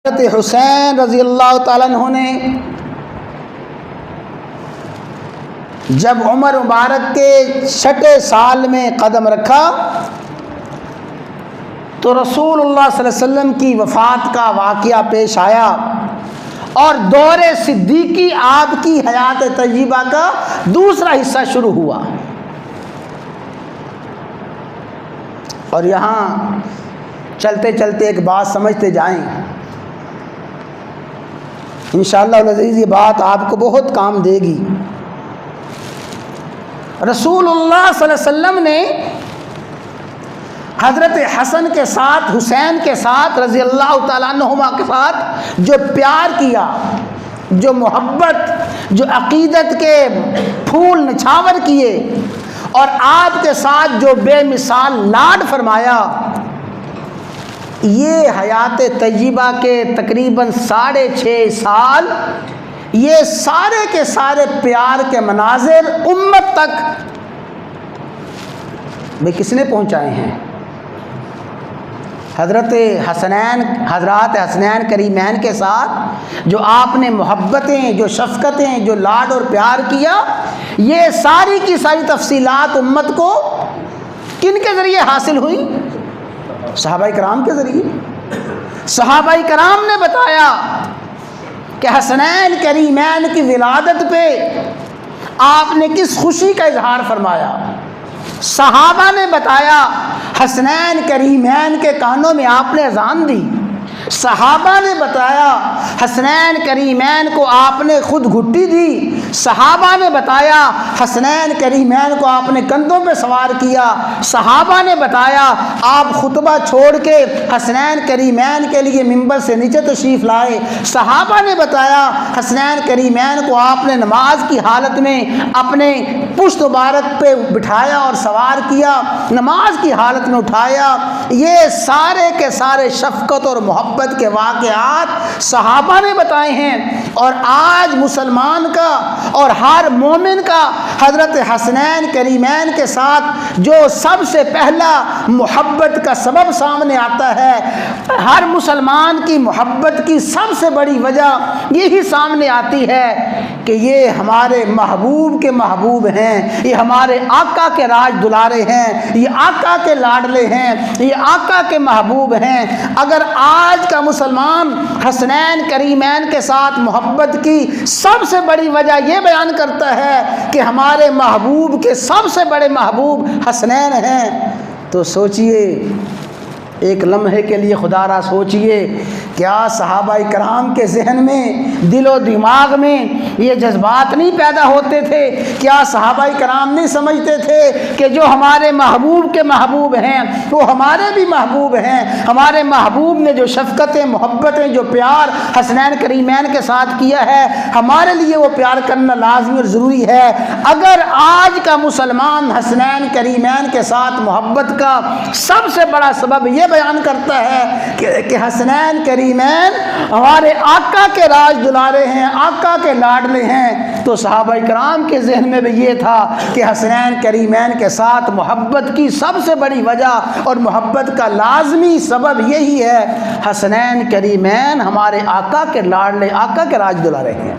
حضرت حسین رضی اللہ تعالیٰ عنہ نے جب عمر مبارک کے 6 سال میں قدم رکھا تو رسول اللہ صلی اللہ علیہ وسلم کی وفات کا واقعہ پیش آیا اور دور صدیقی آپ کی حیات طیبہ کا دوسرا حصہ شروع ہوا۔ اور یہاں چلتے چلتے ایک بات سمجھتے جائیں، انشاءاللہ العزیز یہ بات آپ کو بہت کام دے گی۔ رسول اللہ صلی اللہ علیہ وسلم نے حضرت حسن کے ساتھ، حسین کے ساتھ، رضی اللہ تعالیٰ عنہما کے ساتھ جو پیار کیا، جو محبت، جو عقیدت کے پھول نچھاور کیے، اور آپ کے ساتھ جو بے مثال لاڈ فرمایا، یہ حیات طیبہ کے تقریباً 6.5 سال یہ سارے کے سارے پیار کے مناظر امت تک بھئی کس نے پہنچائے ہیں؟ حضرات حسنین کریمین کے ساتھ جو آپ نے محبتیں، جو شفقتیں، جو لاڈ اور پیار کیا، یہ ساری کی ساری تفصیلات امت کو کن کے ذریعے حاصل ہوئی؟ صحابہ کرام کے ذریعے۔ صحابہ کرام نے بتایا کہ حسنین کریمین کی ولادت پہ آپ نے کس خوشی کا اظہار فرمایا۔ صحابہ نے بتایا، حسنین کریمین کے کانوں میں آپ نے اذان دی۔ صحابہ نے بتایا، حسنین کریمین کو آپ نے خود گھٹی دی۔ صحابہ نے بتایا، حسنین کریمین کو آپ نے کندھوں پہ سوار کیا۔ صحابہ نے بتایا، آپ خطبہ چھوڑ کے حسنین کریمین کے لیے ممبر سے نیچے تشریف لائے۔ صحابہ نے بتایا، حسنین کریمین کو آپ نے نماز کی حالت میں اپنے پشت مبارک پہ بٹھایا اور سوار کیا، نماز کی حالت میں اٹھایا۔ یہ سارے کے سارے شفقت اور محبت کے واقعات صحابہ نے بتائے ہیں، اور آج مسلمان کا اور ہر مومن کا حضرت حسنین کریمین کے ساتھ جو سب سے پہلا محبت کا سبب سامنے آتا ہے، ہر مسلمان کی محبت کی سب سے بڑی وجہ یہی سامنے آتی ہے کہ یہ ہمارے محبوب کے محبوب ہیں، یہ ہمارے آقا کے راج دلارے ہیں، یہ آقا کے لاڈلے ہیں، یہ آقا کے محبوب ہیں۔ اگر آج کا مسلمان حسنین کریمین کے ساتھ محبت کی سب سے بڑی وجہ یہ بیان کرتا ہے کہ ہمارے محبوب کے سب سے بڑے محبوب حسنین ہیں، تو سوچئے ایک لمحے کے لیے، خدا را سوچئے، کیا صحابہ کرام کے ذہن میں، دل و دماغ میں یہ جذبات نہیں پیدا ہوتے تھے؟ کیا صحابہ کرام نہیں سمجھتے تھے کہ جو ہمارے محبوب کے محبوب ہیں وہ ہمارے بھی محبوب ہیں؟ ہمارے محبوب نے جو شفقتیں، محبتیں، جو پیار حسنین کریمین کے ساتھ کیا ہے، ہمارے لیے وہ پیار کرنا لازمی اور ضروری ہے۔ اگر آج کا مسلمان حسنین کریمین کے ساتھ محبت کا سب سے بڑا سبب یہ بیان کرتا ہے کہ حسنین کریمین ہمارے آقا کے راج دلارے ہیں، آقا کے لاڈلے ہیں، تو صحابہ کرام کے ذہن میں بھی یہ تھا کہ حسنین کریمین کے ساتھ محبت کی سب سے بڑی وجہ اور محبت کا لازمی سبب یہی ہے، حسنین کریمین ہمارے آقا کے لاڈلے، آقا کے راج دلارے ہیں۔